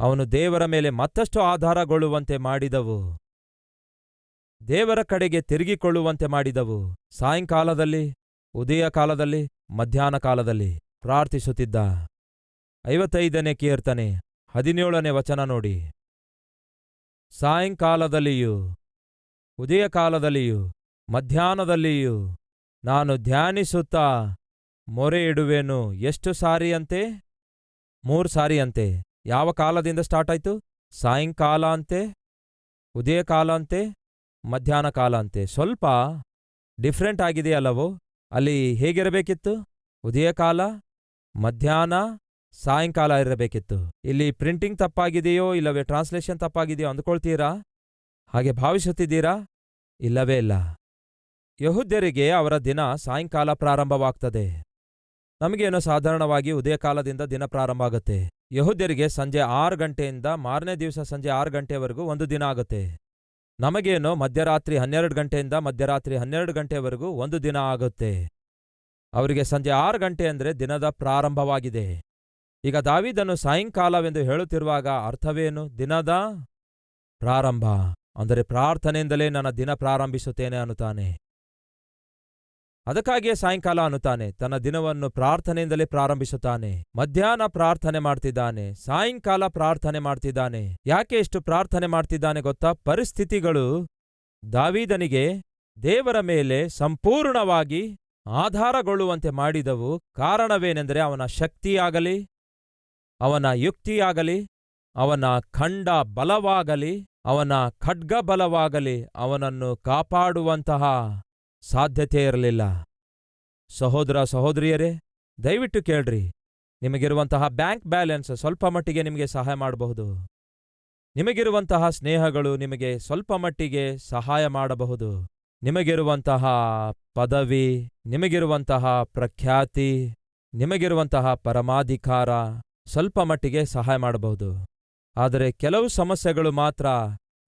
Speaker 1: ಅವನು ದೇವರ ಮೇಲೆ ಮತ್ತಷ್ಟು ಆಧಾರಗೊಳ್ಳುವಂತೆ ಮಾಡಿದವು. ದೇವರ ಕಡೆಗೆ ತಿರುಗಿಕೊಳ್ಳುವಂತೆ ಮಾಡಿದವು. ಸಾಯಂಕಾಲದಲ್ಲಿ, ಉದಯ ಕಾಲದಲ್ಲಿ, ಮಧ್ಯಾಹ್ನ ಕಾಲದಲ್ಲಿ ಪ್ರಾರ್ಥಿಸುತ್ತಿದ್ದ. 55ನೇ ಕೀರ್ತನೆ 17ನೇ ವಚನ ನೋಡಿ. ಸಾಯಂಕಾಲದಲ್ಲಿಯೂ, ಉದಯ ಕಾಲದಲ್ಲಿಯೂ, ಮಧ್ಯಾಹ್ನದಲ್ಲಿಯೂ ನಾನು ಧ್ಯಾನಿಸುತ್ತಾ ಮೊರೆ ಇಡುವೆನು. ಎಷ್ಟು ಸಾರಿಯಂತೆ? 3 ಸಾರಿಯಂತೆ. ಯಾವ ಕಾಲದಿಂದ ಸ್ಟಾರ್ಟ್ ಆಯ್ತು? ಸಾಯಂಕಾಲ ಅಂತೆ, ಉದಯ ಕಾಲ ಅಂತೆ, ಮಧ್ಯಾಹ್ನ ಕಾಲ ಅಂತೆ. ಸ್ವಲ್ಪ ಡಿಫ್ರೆಂಟ್ ಆಗಿದೆಯಲ್ಲವೋ? ಅಲ್ಲಿ ಹೇಗಿರಬೇಕಿತ್ತು? ಉದಯ ಕಾಲ, ಮಧ್ಯಾಹ್ನ, ಸಾಯಂಕಾಲ ಇರಬೇಕಿತ್ತು. ಇಲ್ಲಿ ಪ್ರಿಂಟಿಂಗ್ ತಪ್ಪಾಗಿದೆಯೋ ಇಲ್ಲವೇ ಟ್ರಾನ್ಸ್ಲೇಷನ್ ತಪ್ಪಾಗಿದೆಯೋ ಅಂದ್ಕೊಳ್ತೀರಾ? ಹಾಗೆ ಭಾವಿಸುತ್ತಿದ್ದೀರಾ? ಇಲ್ಲವೇ ಇಲ್ಲ. ಯೆಹೂದ್ಯರಿಗೆ ಅವರ ದಿನ ಸಾಯಂಕಾಲ ಪ್ರಾರಂಭವಾಗ್ತದೆ. ನಮಗೇನೋ ಸಾಧಾರಣವಾಗಿ ಉದಯ ಕಾಲದಿಂದ ದಿನ ಪ್ರಾರಂಭ ಆಗುತ್ತೆ. ಯೆಹೂದ್ಯರಿಗೆ ಸಂಜೆ 6 ಗಂಟೆಯಿಂದ ಮಾರನೇ ದಿವಸ ಸಂಜೆ 6 ಗಂಟೆವರೆಗೂ ಒಂದು ದಿನ ಆಗುತ್ತೆ. ನಮಗೇನೋ ಮಧ್ಯರಾತ್ರಿ 12 ಗಂಟೆಯಿಂದ ಮಧ್ಯರಾತ್ರಿ 12 ಗಂಟೆವರೆಗೂ ಒಂದು ದಿನ ಆಗುತ್ತೆ. ಅವರಿಗೆ ಸಂಜೆ 6 ಗಂಟೆ ಅಂದರೆ ದಿನದ ಪ್ರಾರಂಭವಾಗಿದೆ. ಈಗ ದಾವೀದನು ಸಾಯಂಕಾಲವೆಂದು ಹೇಳುತ್ತಿರುವಾಗ ಅರ್ಥವೇನು? ದಿನದ ಪ್ರಾರಂಭ ಅಂದರೆ ಪ್ರಾರ್ಥನೆಯಿಂದಲೇ ನನ್ನ ದಿನ ಪ್ರಾರಂಭಿಸುತ್ತೇನೆ ಅನ್ನುತ್ತಾನೆ. ಅದಕ್ಕಾಗಿಯೇ ಸಾಯಂಕಾಲ ಅನ್ನುತ್ತಾನೆ. ತನ್ನ ದಿನವನ್ನು ಪ್ರಾರ್ಥನೆಯಿಂದಲೇ ಪ್ರಾರಂಭಿಸುತ್ತಾನೆ. ಮಧ್ಯಾಹ್ನ ಪ್ರಾರ್ಥನೆ ಮಾಡ್ತಿದ್ದಾನೆ, ಸಾಯಂಕಾಲ ಪ್ರಾರ್ಥನೆ ಮಾಡ್ತಿದ್ದಾನೆ. ಯಾಕೆ ಇಷ್ಟು ಪ್ರಾರ್ಥನೆ ಮಾಡ್ತಿದ್ದಾನೆ ಗೊತ್ತಾ? ಪರಿಸ್ಥಿತಿಗಳು ದಾವೀದನಿಗೆ ದೇವರ ಮೇಲೆ ಸಂಪೂರ್ಣವಾಗಿ ಆಧಾರಗೊಳ್ಳುವಂತೆ ಮಾಡಿದವು. ಕಾರಣವೇನೆಂದರೆ ಅವನ ಶಕ್ತಿಯಾಗಲಿ, ಅವನ ಯುಕ್ತಿಯಾಗಲಿ, ಅವನ ಖಂಡ ಬಲವಾಗಲಿ, ಅವನ ಖಡ್ಗ ಬಲವಾಗಲಿ ಅವನನ್ನು ಕಾಪಾಡುವಂತಹ ಸಾಧ್ಯತೆ ಇರಲಿಲ್ಲ. ಸಹೋದರ ಸಹೋದರಿಯರೇ, ದಯವಿಟ್ಟು ಕೇಳ್ರಿ. ನಿಮಗಿರುವಂತಹ ಬ್ಯಾಂಕ್ ಬ್ಯಾಲೆನ್ಸ್ ಸ್ವಲ್ಪ ಮಟ್ಟಿಗೆ ನಿಮಗೆ ಸಹಾಯ ಮಾಡಬಹುದು. ನಿಮಗಿರುವಂತಹ ಸ್ನೇಹಗಳು ನಿಮಗೆ ಸ್ವಲ್ಪ ಮಟ್ಟಿಗೆ ಸಹಾಯ ಮಾಡಬಹುದು. ನಿಮಗಿರುವಂತಹ ಪದವಿ, ನಿಮಗಿರುವಂತಹ ಪ್ರಖ್ಯಾತಿ, ನಿಮಗಿರುವಂತಹ ಪರಮಾಧಿಕಾರ ಸ್ವಲ್ಪ ಮಟ್ಟಿಗೆ ಸಹಾಯ ಮಾಡಬಹುದು. ಆದರೆ ಕೆಲವು ಸಮಸ್ಯೆಗಳು ಮಾತ್ರ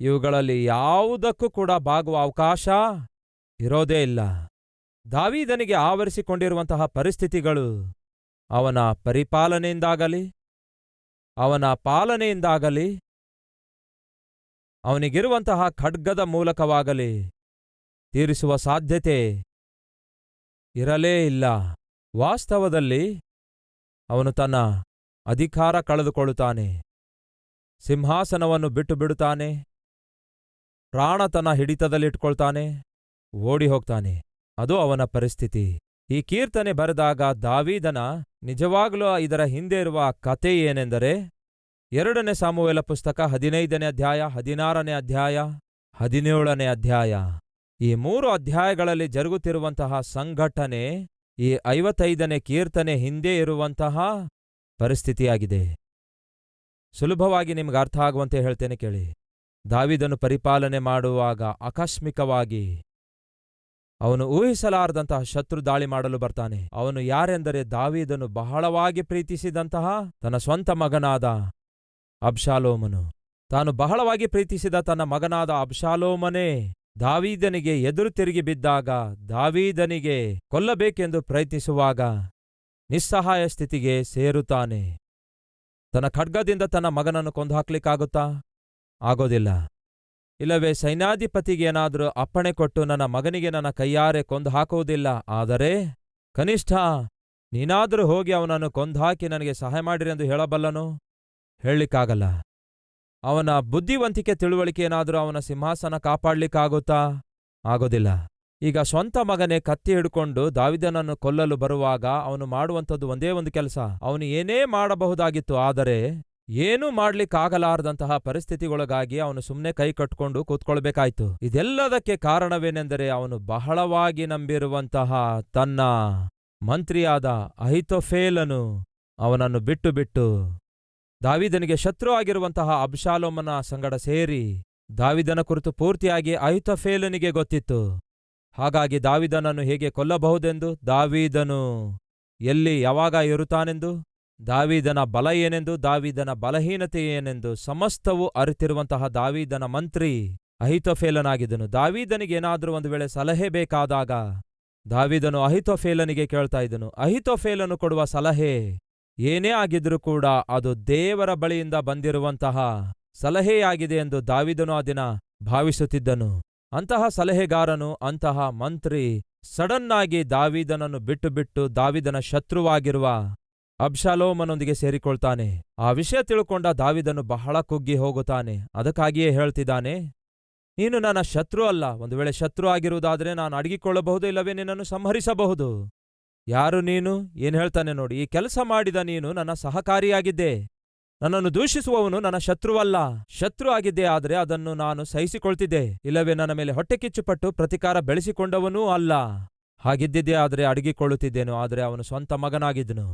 Speaker 1: ಇವುಗಳಲ್ಲಿ ಯಾವುದಕ್ಕೂ ಕೂಡ ಬಾಗುವ ಅವಕಾಶ ಇರೋದೇ ಇಲ್ಲ. ದಾವೀದನಿಗೆ ಆವರಿಸಿಕೊಂಡಿರುವಂತಹ ಪರಿಸ್ಥಿತಿಗಳು ಅವನ ಪರಿಪಾಲನೆಯಿಂದಾಗಲಿ, ಅವನ ಪಾಲನೆಯಿಂದಾಗಲಿ, ಅವನಿಗಿರುವಂತಹ ಖಡ್ಗದ ಮೂಲಕವಾಗಲಿ ತೀರಿಸುವ ಸಾಧ್ಯತೆ ಇರಲೇ ಇಲ್ಲ. ವಾಸ್ತವದಲ್ಲಿ ಅವನು ತನ್ನ ಅಧಿಕಾರ ಕಳೆದುಕೊಳ್ಳುತ್ತಾನೆ, ಸಿಂಹಾಸನವನ್ನು ಬಿಟ್ಟು ಬಿಡುತ್ತಾನೆ, ಪ್ರಾಣ ತನ್ನ ಹಿಡಿತದಲ್ಲಿಟ್ಕೊಳ್ತಾನೆ, ಓಡಿ ಹೋಗ್ತಾನೆ. ಅದು ಅವನ ಪರಿಸ್ಥಿತಿ. ಈ ಕೀರ್ತನೆ ಬರೆದಾಗ ದಾವೀದನ ನಿಜವಾಗಲೂ ಇದರ ಹಿಂದೆ ಇರುವ ಕತೆ ಏನೆಂದರೆ 2ನೇ ಸಾಮುವೇಲ ಪುಸ್ತಕ 15ನೇ ಅಧ್ಯಾಯ, 16ನೇ ಅಧ್ಯಾಯ, 17ನೇ ಅಧ್ಯಾಯ. ಈ 3 ಅಧ್ಯಾಯಗಳಲ್ಲಿ ಜರುಗುತ್ತಿರುವಂತಹ ಸಂಘಟನೆ ಈ 55ನೇ ಕೀರ್ತನೆ ಹಿಂದೆ ಇರುವಂತಹ ಪರಿಸ್ಥಿತಿಯಾಗಿದೆ. ಸುಲಭವಾಗಿ ನಿಮ್ಗೆ ಅರ್ಥ ಆಗುವಂತೆ ಹೇಳ್ತೇನೆ ಕೇಳಿ. ದಾವೀದನು ಪರಿಪಾಲನೆ ಮಾಡುವಾಗ ಆಕಸ್ಮಿಕವಾಗಿ ಅವನು ಊಹಿಸಲಾರದಂತಹ ಶತ್ರು ದಾಳಿ ಮಾಡಲು ಬರ್ತಾನೆ. ಅವನು ಯಾರೆಂದರೆ ದಾವೀದನು ಬಹಳವಾಗಿ ಪ್ರೀತಿಸಿದಂತಹ ತನ್ನ ಸ್ವಂತ ಮಗನಾದ ಅಬ್ಷಾಲೋಮನು. ತಾನು ಬಹಳವಾಗಿ ಪ್ರೀತಿಸಿದ ತನ್ನ ಮಗನಾದ ಅಬ್ಷಾಲೋಮನೇ ದಾವೀದನಿಗೆ ಎದುರು ತಿರುಗಿ ಬಿದ್ದಾಗ, ದಾವೀದನಿಗೆ ಕೊಲ್ಲಬೇಕೆಂದು ಪ್ರಯತ್ನಿಸುವಾಗ ನಿಸ್ಸಹಾಯ ಸ್ಥಿತಿಗೆ ಸೇರುತ್ತಾನೆ. ತನ್ನ ಖಡ್ಗದಿಂದ ತನ್ನ ಮಗನನ್ನು ಕೊಂದು ಹಾಕ್ಲಿಕ್ಕಾಗುತ್ತಾ? ಆಗೋದಿಲ್ಲ. ಇಲ್ಲವೇ ಸೈನ್ಯಾಧಿಪತಿಗೆ ಏನಾದರೂ ಅಪ್ಪಣೆ ಕೊಟ್ಟು ನನ್ನ ಮಗನಿಗೆ ನನ್ನ ಕೈಯಾರೆ ಕೊಂದು ಹಾಕುವುದಿಲ್ಲ, ಆದರೆ ಕನಿಷ್ಠ ನೀನಾದರೂ ಹೋಗಿ ಅವನನ್ನು ಕೊಂದುಹಾಕಿ ನನಗೆ ಸಹಾಯ ಮಾಡಿರಿ ಎಂದು ಹೇಳಬಲ್ಲನು? ಹೇಳಲಿಕ್ಕಾಗಲ್ಲ. ಅವನ ಬುದ್ಧಿವಂತಿಕೆ ತಿಳುವಳಿಕೆ ಏನಾದರೂ ಅವನ ಸಿಂಹಾಸನ ಕಾಪಾಡ್ಲಿಕ್ಕಾಗುತ್ತಾ? ಆಗೋದಿಲ್ಲ. ಈಗ ಸ್ವಂತ ಮಗನೇ ಕತ್ತಿ ಹಿಡ್ಕೊಂಡು ದಾವೀದನನ್ನು ಕೊಲ್ಲಲು ಬರುವಾಗ ಅವನು ಮಾಡುವಂಥದ್ದು ಒಂದೇ ಒಂದು ಕೆಲಸ. ಅವನು ಏನೇ ಮಾಡಬಹುದಾಗಿತ್ತು, ಆದರೆ ಏನೂ ಮಾಡ್ಲಿಕ್ಕಾಗಲಾರದಂತಹ ಪರಿಸ್ಥಿತಿಗೊಳಗಾಗಿ ಅವನು ಸುಮ್ಮನೆ ಕೈ ಕಟ್ಕೊಂಡು ಕೂತ್ಕೊಳ್ಬೇಕಾಯ್ತು. ಇದೆಲ್ಲದಕ್ಕೆ ಕಾರಣವೇನೆಂದರೆ ಅವನು ಬಹಳವಾಗಿ ನಂಬಿರುವಂತಹ ತನ್ನ ಮಂತ್ರಿಯಾದ ಅಹಿತೋಫೇಲನು ಅವನನ್ನು ಬಿಟ್ಟು ಬಿಟ್ಟು ದಾವೀದನಿಗೆ ಶತ್ರು ಆಗಿರುವಂತಹ ಅಬ್ಷಾಲೋಮನ ಸಂಗಡ ಸೇರಿ ದಾವೀದನ ಕುರಿತು ಪೂರ್ತಿಯಾಗಿ ಅಹಿತೋಫೇಲನಿಗೆ ಗೊತ್ತಿತ್ತು. ಹಾಗಾಗಿ ದಾವೀದನನ್ನು ಹೇಗೆ ಕೊಲ್ಲಬಹುದೆಂದು, ದಾವೀದನು ಎಲ್ಲಿ ಯಾವಾಗ ಇರುತ್ತಾನೆಂದು, ದಾವೀದನ ಬಲ ಏನೆಂದು, ದಾವೀದನ ಬಲಹೀನತೆ ಏನೆಂದು ಸಮಸ್ತವೂ ಅರಿತಿರುವಂತಹ ದಾವೀದನ ಮಂತ್ರಿ ಅಹಿತೋಫೇಲನಾಗಿದ್ದನು. ದಾವೀದನಿಗೇನಾದರೂ ಒಂದು ವೇಳೆ ಸಲಹೆ ಬೇಕಾದಾಗ ದಾವೀದನು ಅಹಿತೋಫೇಲನಿಗೆ ಕೇಳ್ತಾ ಇದ್ದನು. ಅಹಿತೋಫೇಲನು ಕೊಡುವ ಸಲಹೆ ಏನೇ ಆಗಿದ್ರೂ ಕೂಡ ಅದು ದೇವರ ಬಳಿಯಿಂದ ಬಂದಿರುವಂತಹ ಸಲಹೆಯಾಗಿದೆ ಎಂದು ದಾವೀದನು ಆ ದಿನ ಭಾವಿಸುತ್ತಿದ್ದನು. ಅಂತಹ ಸಲಹೆಗಾರನು, ಅಂತಹ ಮಂತ್ರಿ ಸಡನ್ನಾಗಿ ದಾವೀದನನ್ನು ಬಿಟ್ಟು ದಾವೀದನ ಶತ್ರುವಾಗಿರುವ ಅಬ್ಷಾಲೋಮನೊಂದಿಗೆ ಸೇರಿಕೊಳ್ತಾನೆ. ಆ ವಿಷಯ ತಿಳ್ಕೊಂಡ ದಾವೀದನು ಬಹಳ ಕುಗ್ಗಿ ಹೋಗುತ್ತಾನೆ. ಅದಕ್ಕಾಗಿಯೇ ಹೇಳ್ತಿದ್ದಾನೆ, ನೀನು ನನ್ನ ಶತ್ರು ಅಲ್ಲ. ಒಂದು ವೇಳೆ ಶತ್ರು ಆಗಿರುವುದಾದರೆ ನಾನು ಅಡಗಿಕೊಳ್ಳಬಹುದು, ಇಲ್ಲವೇ ನಿನ್ನನ್ನು ಸಂಹರಿಸಬಹುದು. ಯಾರು ನೀನು? ಏನ್ ಹೇಳ್ತಾನೆ ನೋಡಿ, ಈ ಕೆಲಸ ಮಾಡಿದ ನೀನು ನನ್ನ ಸಹಕಾರಿಯಾಗಿದ್ದೆ. ನನ್ನನ್ನು ದೂಷಿಸುವವನು ನನ್ನ ಶತ್ರುವಲ್ಲ. ಶತ್ರು ಆಗಿದ್ದೆ ಆದರೆ ಅದನ್ನು ನಾನು ಸಹಿಸಿಕೊಳ್ತಿದ್ದೆ, ಇಲ್ಲವೇ ನನ್ನ ಮೇಲೆ ಹೊಟ್ಟೆ ಕಿಚ್ಚುಪಟ್ಟು ಪ್ರತಿಕಾರ ಬೆಳೆಸಿಕೊಂಡವನೂ ಅಲ್ಲ. ಹಾಗಿದ್ದಿದ್ದೇ ಆದರೆ ಅಡಗಿಕೊಳ್ಳುತ್ತಿದ್ದೇನು, ಆದರೆ ಅವನು ಸ್ವಂತ ಮಗನಾಗಿದ್ದನು.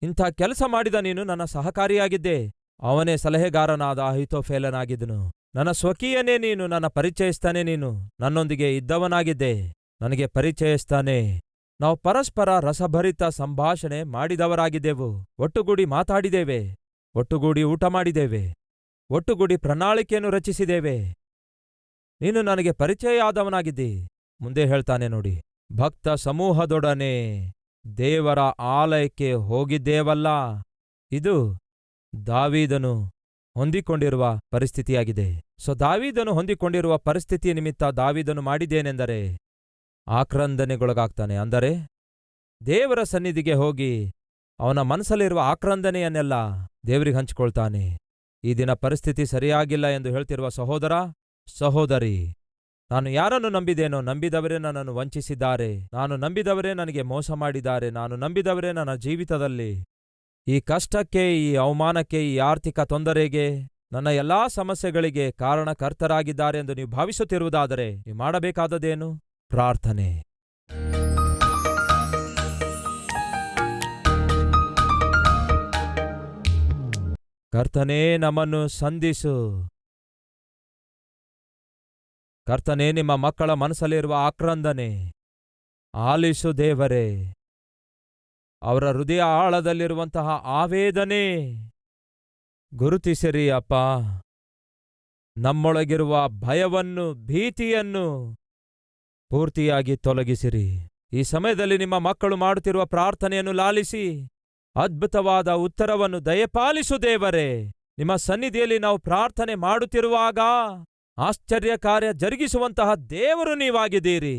Speaker 1: ಇಂಥ ಕೆಲಸ ಮಾಡಿದ ನೀನು ನನ್ನ ಸಹಕಾರಿಯಾಗಿದ್ದೆ. ಅವನೇ ಸಲಹೆಗಾರನಾದ ಅಹೀತೋಫೆಲನಾಗಿದ್ದನು. ನನ್ನ ಸ್ವಕೀಯನೇ ನೀನು, ನನ್ನ ಪರಿಚಯಿಸ್ತಾನೆ ನೀನು. ನನ್ನೊಂದಿಗೆ ಇದ್ದವನಾಗಿದ್ದೆ, ನನಗೆ ಪರಿಚಯಿಸ್ತಾನೆ. ನಾವು ಪರಸ್ಪರ ರಸಭರಿತ ಸಂಭಾಷಣೆ ಮಾಡಿದವರಾಗಿದ್ದೆವು. ಒಟ್ಟುಗೂಡಿ ಮಾತಾಡಿದ್ದೇವೆ, ಒಟ್ಟುಗೂಡಿ ಊಟ ಮಾಡಿದ್ದೇವೆ, ಒಟ್ಟುಗೂಡಿ ಪ್ರಣಾಳಿಕೆಯನ್ನು ರಚಿಸಿದ್ದೇವೆ. ನೀನು ನನಗೆ ಪರಿಚಯ ಆದವನಾಗಿದ್ದಿ. ಮುಂದೆ ಹೇಳ್ತಾನೆ ನೋಡಿ, ಭಕ್ತ ಸಮೂಹದೊಡನೆ ದೇವರ ಆಲಯಕ್ಕೆ ಹೋಗಿದ್ದೇವಲ್ಲ. ಇದು ದಾವೀದನು ಹೊಂದಿಕೊಂಡಿರುವ ಪರಿಸ್ಥಿತಿಯಾಗಿದೆ. ದಾವೀದನು ಹೊಂದಿಕೊಂಡಿರುವ ಪರಿಸ್ಥಿತಿಯ ನಿಮಿತ್ತ ದಾವೀದನು ಮಾಡಿದ್ದೇನೆಂದರೆ ಆಕ್ರಂದನೆಗೊಳಗಾಗ್ತಾನೆ. ಅಂದರೆ ದೇವರ ಸನ್ನಿಧಿಗೆ ಹೋಗಿ ಅವನ ಮನಸ್ಸಲ್ಲಿರುವ ಆಕ್ರಂದನೆಯನ್ನೆಲ್ಲ ದೇವರಿಗೆ ಹಂಚಿಕೊಳ್ತಾನೆ. ಈ ದಿನ ಪರಿಸ್ಥಿತಿ ಸರಿಯಾಗಿಲ್ಲ ಎಂದು ಹೇಳ್ತಿರುವ ಸಹೋದರ, ಸಹೋದರಿ, ನಾನು ಯಾರನ್ನು ನಂಬಿದೇನೋ ನಂಬಿದವರೇ ನನ್ನನ್ನು ವಂಚಿಸಿದ್ದಾರೆ. ನಾನು ನಂಬಿದವರೇ ನನಗೆ ಮೋಸ ಮಾಡಿದ್ದಾರೆ. ನಾನು ನಂಬಿದವರೇ ನನ್ನ ಜೀವಿತದಲ್ಲಿ ಈ ಕಷ್ಟಕ್ಕೆ, ಈ ಅವಮಾನಕ್ಕೆ, ಈ ಆರ್ಥಿಕ ತೊಂದರೆಗೆ, ನನ್ನ ಎಲ್ಲಾ ಸಮಸ್ಯೆಗಳಿಗೆ ಕಾರಣಕರ್ತರಾಗಿದ್ದಾರೆ ಎಂದು ನೀವು ಭಾವಿಸುತ್ತಿರುವುದಾದರೆ ನೀವು ಮಾಡಬೇಕಾದದೇನು? ಪ್ರಾರ್ಥನೆ. ಕರ್ತನೇ, ನಮ್ಮನ್ನು ಸಂಧಿಸು. ಕರ್ತನೇ, ನಿಮ್ಮ ಮಕ್ಕಳ ಮನಸ್ಸಲ್ಲಿರುವ ಆಕ್ರಂದನೆ ಆಲಿಸು ದೇವರೇ. ಅವರ ಹೃದಯ ಆಳದಲ್ಲಿರುವಂತಹ ಆವೇದನೆ ಗುರುತಿಸಿರಿ ಅಪ್ಪ. ನಮ್ಮೊಳಗಿರುವ ಭಯವನ್ನು, ಭೀತಿಯನ್ನು ಪೂರ್ತಿಯಾಗಿ ತೊಲಗಿಸಿರಿ. ಈ ಸಮಯದಲ್ಲಿ ನಿಮ್ಮ ಮಕ್ಕಳು ಮಾಡುತ್ತಿರುವ ಪ್ರಾರ್ಥನೆಯನ್ನು ಲಾಲಿಸಿ ಅದ್ಭುತವಾದ ಉತ್ತರವನ್ನು ದಯಪಾಲಿಸು ದೇವರೇ. ನಿಮ್ಮ ಸನ್ನಿಧಿಯಲ್ಲಿ ನಾವು ಪ್ರಾರ್ಥನೆ ಮಾಡುತ್ತಿರುವಾಗ ಆಶ್ಚರ್ಯ ಕಾರ್ಯ ಜರುಗಿಸುವಂತಹ ದೇವರು ನೀವಾಗಿದ್ದೀರಿ.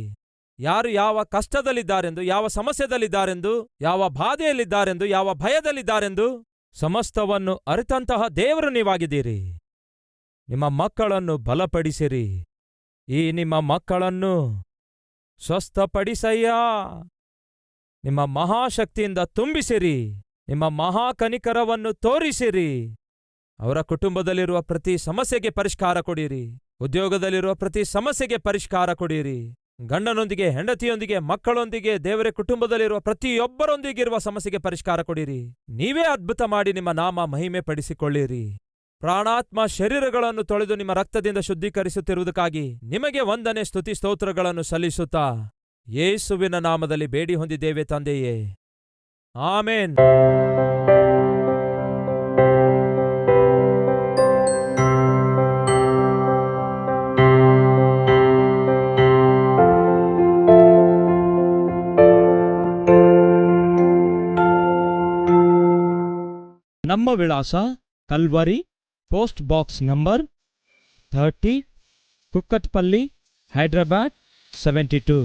Speaker 1: ಯಾರು ಯಾವ ಕಷ್ಟದಲ್ಲಿದ್ದಾರೆಂದು, ಯಾವ ಸಮಸ್ಯೆದಲ್ಲಿದ್ದಾರೆಂದು, ಯಾವ ಬಾಧೆಯಲ್ಲಿದ್ದಾರೆಂದು, ಯಾವ ಭಯದಲ್ಲಿದ್ದಾರೆಂದು ಸಮಸ್ತವನ್ನು ಅರಿತಂತಹ ದೇವರು ನೀವಾಗಿದ್ದೀರಿ. ನಿಮ್ಮ ಮಕ್ಕಳನ್ನು ಬಲಪಡಿಸಿರಿ. ಈ ನಿಮ್ಮ ಮಕ್ಕಳನ್ನು ಸ್ವಸ್ಥಪಡಿಸಯ್ಯ. ನಿಮ್ಮ ಮಹಾಶಕ್ತಿಯಿಂದ ತುಂಬಿಸಿರಿ. ನಿಮ್ಮ ಮಹಾಕನಿಕರವನ್ನು ತೋರಿಸಿರಿ. ಅವರ ಕುಟುಂಬದಲ್ಲಿರುವ ಪ್ರತಿ ಸಮಸ್ಯೆಗೆ ಪರಿಷ್ಕಾರ ಕೊಡಿರಿ. ಉದ್ಯೋಗದಲ್ಲಿರುವ ಪ್ರತಿ ಸಮಸ್ಯೆಗೆ ಪರಿಷ್ಕಾರ ಕೊಡಿರಿ. ಗಂಡನೊಂದಿಗೆ, ಹೆಂಡತಿಯೊಂದಿಗೆ, ಮಕ್ಕಳೊಂದಿಗೆ, ದೇವರ ಕುಟುಂಬದಲ್ಲಿರುವ ಪ್ರತಿಯೊಬ್ಬರೊಂದಿಗಿರುವ ಸಮಸ್ಯೆಗೆ ಪರಿಷ್ಕಾರ ಕೊಡಿರಿ. ನೀವೇ ಅದ್ಭುತ ಮಾಡಿ ನಿಮ್ಮ ನಾಮ ಮಹಿಮೆ ಪಡಿಸಿಕೊಳ್ಳಿರಿ. ಪ್ರಾಣಾತ್ಮ ಶರೀರಗಳನ್ನು ತೊಳೆದು ನಿಮ್ಮ ರಕ್ತದಿಂದ ಶುದ್ಧೀಕರಿಸುತ್ತಿರುವುದಕ್ಕಾಗಿ ನಿಮಗೆ ವಂದನೆ, ಸ್ತುತಿ, ಸ್ತೋತ್ರಗಳನ್ನು ಸಲ್ಲಿಸುತ್ತಾ ಯೇಸುವಿನ ನಾಮದಲ್ಲಿ ಬೇಡಿ ಹೊಂದಿದ್ದೇವೆ ತಂದೆಯೇ, ಆಮೇನ್.
Speaker 2: ನಮ್ಮ ವಿಳಾಸ Calvary, post box number 30, Kukatpally, Hyderabad 72.